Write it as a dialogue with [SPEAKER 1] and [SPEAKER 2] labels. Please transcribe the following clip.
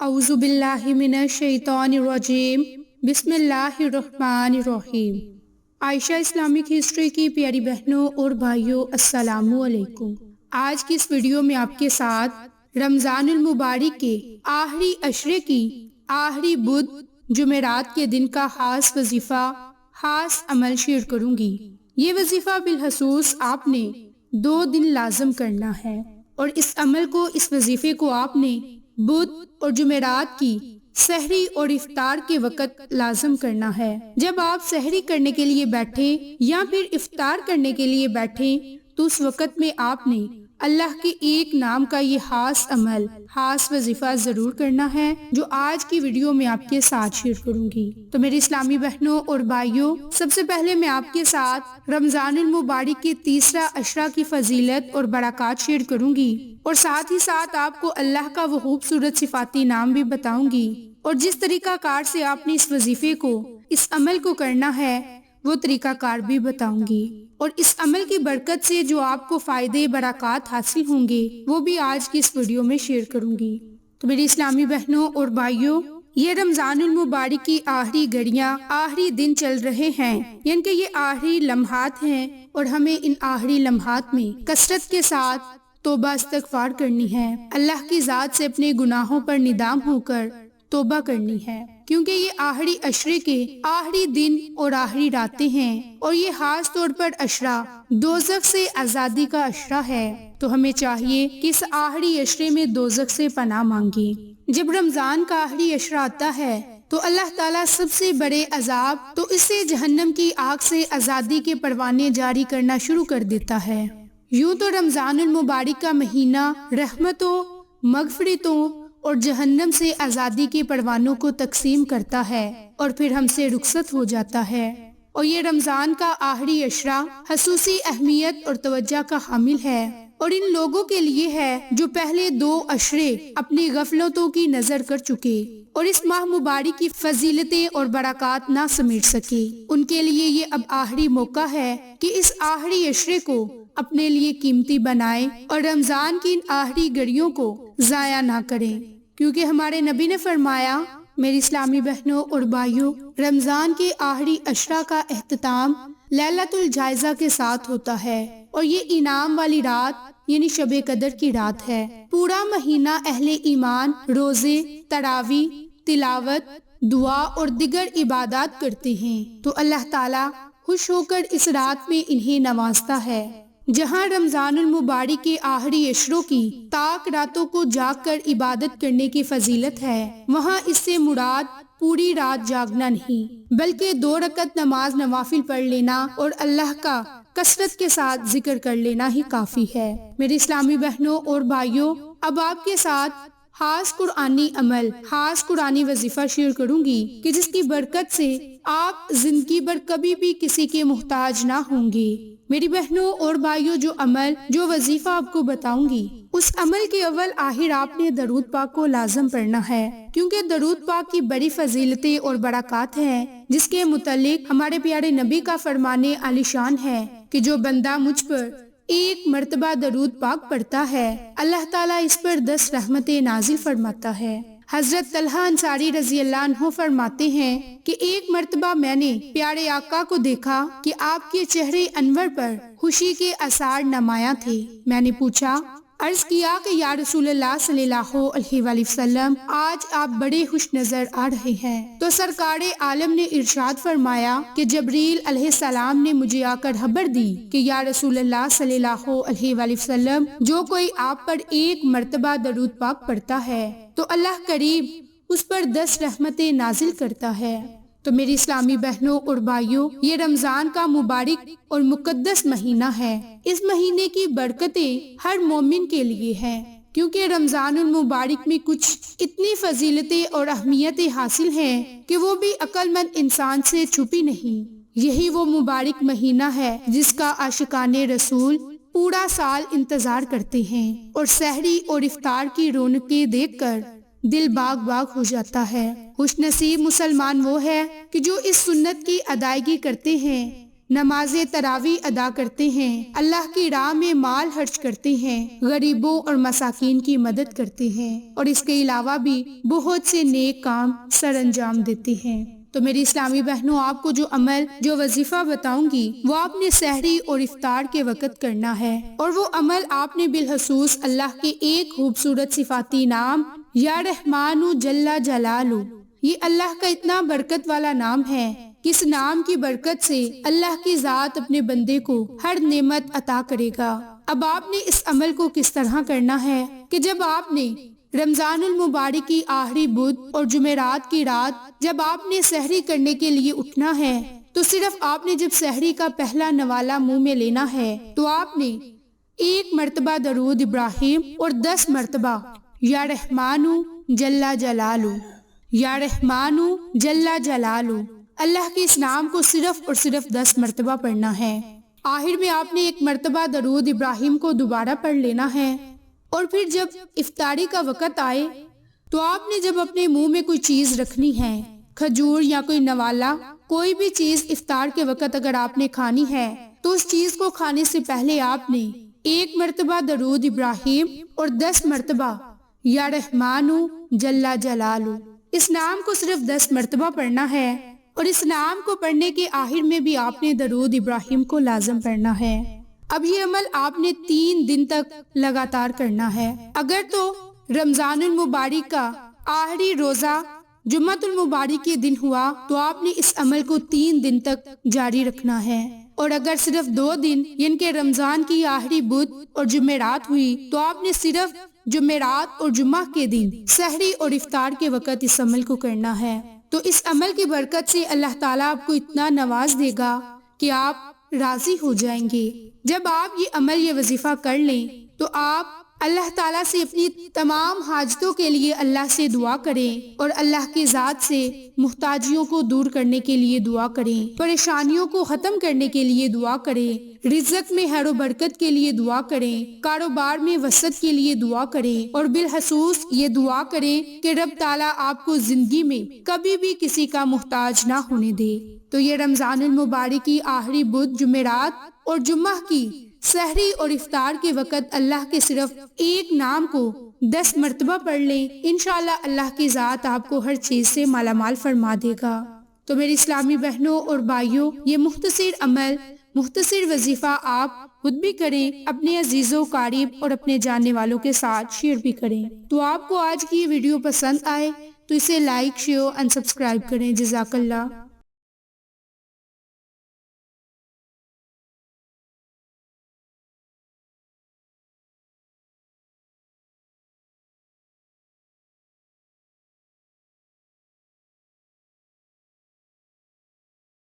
[SPEAKER 1] اعوذ باللہ من الشیطان الرجیم بسم اللہ الرحمن الرحیم۔ عائشہ اسلامک ہسٹری کی پیاری بہنوں اور بھائیوں، السلام علیکم۔ آج کی اس ویڈیو میں آپ کے ساتھ رمضان المبارک کے آخری عشرے کی آخری بدھ جمعرات کے دن کا خاص وظیفہ، خاص عمل شیئر کروں گی۔ یہ وظیفہ بالخصوص آپ نے 2 دن لازم کرنا ہے، اور اس عمل کو، اس وظیفے کو آپ نے بدھ اور جمعرات کی سحری اور افطار کے وقت لازم کرنا ہے۔ جب آپ سحری کرنے کے لیے بیٹھیں یا پھر افطار کرنے کے لیے بیٹھیں تو اس وقت میں آپ نے اللہ کے ایک نام کا یہ خاص عمل، خاص وظیفہ ضرور کرنا ہے، جو آج کی ویڈیو میں آپ کے ساتھ شیئر کروں گی۔ تو میری اسلامی بہنوں اور بھائیوں، سب سے پہلے میں آپ کے ساتھ رمضان المبارک کے تیسرا عشرہ کی فضیلت اور برکات شیئر کروں گی، اور ساتھ ہی ساتھ آپ کو اللہ کا وہ خوبصورت صفاتی نام بھی بتاؤں گی، اور جس طریقہ کار سے آپ نے اس وظیفے کو، اس عمل کو کرنا ہے، وہ طریقہ کار بھی بتاؤں گی، اور اس عمل کی برکت سے جو آپ کو فائدے برکات حاصل ہوں گے وہ بھی آج کی اس ویڈیو میں شیئر کروں گی۔ تو میری اسلامی بہنوں اور بھائیوں، یہ رمضان المبارک کی آخری گھڑیاں، آخری دن چل رہے ہیں، یعنی کہ یہ آخری لمحات ہیں، اور ہمیں ان آخری لمحات میں کثرت کے ساتھ توبہ استغفار کرنی ہے، اللہ کی ذات سے اپنے گناہوں پر ندام ہو کر توبہ کرنی ہے، کیونکہ یہ آخری عشرے کے آخری دن اور آخری راتیں ہیں، اور یہ خاص طور پر عشرہ دوزخ سے آزادی کا عشرہ ہے۔ تو ہمیں چاہیے کہ اس آخری عشرے میں دوزخ سے پناہ مانگیں۔ جب رمضان کا آخری عشرہ آتا ہے تو اللہ تعالیٰ سب سے بڑے عذاب، تو اس سے جہنم کی آگ سے آزادی کے پروانے جاری کرنا شروع کر دیتا ہے۔ یوں تو رمضان المبارک کا مہینہ رحمتوں، مغفرتوں اور جہنم سے آزادی کے پروانوں کو تقسیم کرتا ہے، اور پھر ہم سے رخصت ہو جاتا ہے، اور یہ رمضان کا آخری عشرہ خصوصی اہمیت اور توجہ کا حامل ہے، اور ان لوگوں کے لیے ہے جو پہلے 2 عشرے اپنی غفلتوں کی نظر کر چکے اور اس ماہ مبارک کی فضیلتیں اور برکات نہ سمیٹ سکے۔ ان کے لیے یہ اب آخری موقع ہے کہ اس آخری عشرے کو اپنے لیے قیمتی بنائیں اور رمضان کی ان آخری گھڑیوں کو ضائع نہ کریں، کیونکہ ہمارے نبی نے فرمایا، میری اسلامی بہنوں اور بھائیوں، رمضان کے آخری عشرہ کا اختتام لیلۃ الجائزہ کے ساتھ ہوتا ہے، اور یہ انعام والی رات یعنی شب قدر کی رات ہے۔ پورا مہینہ اہل ایمان روزے، تراویح، تلاوت، دعا اور دیگر عبادات کرتے ہیں، تو اللہ تعالیٰ خوش ہو کر اس رات میں انہیں نوازتا ہے۔ جہاں رمضان المبارک کے آخری عشروں کی تاک راتوں کو جاگ کر عبادت کرنے کی فضیلت ہے، وہاں اس سے مراد پوری رات جاگنا نہیں، بلکہ 2 رکعت نماز نوافل پڑھ لینا اور اللہ کا کثرت کے ساتھ ذکر کر لینا ہی کافی ہے۔ میری اسلامی بہنوں اور بھائیوں، اب آپ کے ساتھ خاص قرآنی عمل، خاص قرآنی وظیفہ شیئر کروں گی کہ جس کی برکت سے آپ زندگی بھر کبھی بھی کسی کے محتاج نہ ہوں گے۔ میری بہنوں اور بھائیوں، جو عمل، جو وظیفہ آپ کو بتاؤں گی، اس عمل کے اول آخر آپ نے درود پاک کو لازم پڑھنا ہے، کیونکہ درود پاک کی بڑی فضیلتیں اور برکات ہیں، جس کے متعلق ہمارے پیارے نبی کا فرمانے عالی شان ہے کہ جو بندہ مجھ پر 1 مرتبہ درود پاک پڑھتا ہے، اللہ تعالیٰ اس پر 10 رحمتیں نازل فرماتا ہے۔ حضرت طلحہ انصاری رضی اللہ عنہ فرماتے ہیں کہ ایک مرتبہ میں نے پیارے آقا کو دیکھا کہ آپ کے چہرے انور پر خوشی کے آثار نمایاں تھے۔ میں نے پوچھا، عرض کیا کہ یا رسول اللہ صلی اللہ علیہ وآلہ وسلم، آج آپ بڑے خوش نظر آ رہے ہیں۔ تو سرکار عالم نے ارشاد فرمایا کہ جبریل علیہ السلام نے مجھے آ کر خبر دی کہ یا رسول اللہ صلی اللہ علیہ وآلہ وسلم، جو کوئی آپ پر 1 مرتبہ درود پاک پڑھتا ہے تو اللہ کریم اس پر 10 رحمتیں نازل کرتا ہے۔ تو میری اسلامی بہنوں اور بھائیوں، یہ رمضان کا مبارک اور مقدس مہینہ ہے۔ اس مہینے کی برکتیں ہر مومن کے لیے ہیں، کیونکہ رمضان المبارک میں کچھ اتنی فضیلتیں اور اہمیتیں حاصل ہیں کہ وہ بھی عقل مند انسان سے چھپی نہیں۔ یہی وہ مبارک مہینہ ہے جس کا عاشقان رسول پورا سال انتظار کرتے ہیں، اور سحری اور افطار کی رونقیں دیکھ کر دل باغ باغ ہو جاتا ہے۔ خوش نصیب مسلمان وہ ہے کہ جو اس سنت کی ادائیگی کرتے ہیں، نماز تراویح ادا کرتے ہیں، اللہ کی راہ میں مال خرچ کرتے ہیں، غریبوں اور مساکین کی مدد کرتے ہیں، اور اس کے علاوہ بھی بہت سے نیک کام سر انجام دیتے ہیں۔ تو میری اسلامی بہنوں، آپ کو جو وظیفہ بتاؤں گی وہ آپ نے سحری اور افطار کے وقت کرنا ہے، اور وہ عمل آپ نے بالخصوص اللہ کے ایک خوبصورت صفاتی نام یا رحمان جل جلالہ، یہ اللہ کا اتنا برکت والا نام ہے کہ اس نام کی برکت سے اللہ کی ذات اپنے بندے کو ہر نعمت عطا کرے گا۔ اب آپ نے اس عمل کو کس طرح کرنا ہے کہ جب آپ نے رمضان المبارک کی آخری بدھ اور جمعرات کی رات جب آپ نے سحری کرنے کے لیے اٹھنا ہے، تو صرف آپ نے جب سحری کا پہلا نوالا منہ میں لینا ہے تو آپ نے 1 مرتبہ درود ابراہیم اور 10 مرتبہ یا رحمان جل جلالہ، یا رحمان جل جلالہ، اللہ کے اس نام کو صرف اور صرف 10 مرتبہ پڑھنا ہے۔ آخر میں آپ نے 1 مرتبہ درود ابراہیم کو دوبارہ پڑھ لینا ہے، اور پھر جب افطاری کا وقت آئے تو آپ نے جب اپنے منہ میں کوئی چیز رکھنی ہے، کھجور یا کوئی نوالا، کوئی بھی چیز افطار کے وقت اگر آپ نے کھانی ہے تو اس چیز کو کھانے سے پہلے آپ نے 1 مرتبہ درود ابراہیم اور 10 مرتبہ یا رحمان جل جلالہ، اس نام کو صرف 10 مرتبہ پڑھنا ہے، اور اس نام کو پڑھنے کے آخر میں بھی آپ نے درود ابراہیم کو لازم پڑھنا ہے۔ اب یہ عمل آپ نے 3 دن تک لگاتار کرنا ہے۔ اگر تو رمضان المبارک کا آخری روزہ جمعۃ المبارک کے دن ہوا تو آپ نے اس عمل کو 3 دن تک جاری رکھنا ہے، اور اگر صرف 2 دن یعنی کہ رمضان کی آخری بدھ اور جمعرات ہوئی تو آپ نے صرف جمعرات اور جمعہ کے دن سحری اور افطار کے وقت اس عمل کو کرنا ہے۔ تو اس عمل کی برکت سے اللہ تعالیٰ آپ کو اتنا نواز دے گا کہ آپ راضی ہو جائیں گے۔ جب آپ یہ وظیفہ کر لیں تو آپ اللہ تعالیٰ سے اپنی تمام حاجتوں کے لیے اللہ سے دعا کریں، اور اللہ کی ذات سے محتاجیوں کو دور کرنے کے لیے دعا کریں، پریشانیوں کو ختم کرنے کے لیے دعا کریں، رزق میں خیر و برکت کے لیے دعا کریں، کاروبار میں وسعت کے لیے دعا کریں، اور بالخصوص یہ دعا کریں کہ رب تعالیٰ آپ کو زندگی میں کبھی بھی کسی کا محتاج نہ ہونے دے۔ تو یہ رمضان المبارک کی آخری بدھ، جمعرات اور جمعہ کی سحری اور افطار کے وقت اللہ کے صرف ایک نام کو 10 مرتبہ پڑھ لیں، انشاءاللہ اللہ کی ذات آپ کو ہر چیز سے مالا مال فرما دے گا۔ تو میری اسلامی بہنوں اور بھائیوں، یہ مختصر عمل، مختصر وظیفہ آپ خود بھی کریں، اپنے عزیزوں، قریب اور اپنے جاننے والوں کے ساتھ شیئر بھی کریں۔ تو آپ کو آج کی یہ ویڈیو پسند آئے تو اسے لائک، شیئر اور سبسکرائب کریں۔ جزاک اللہ۔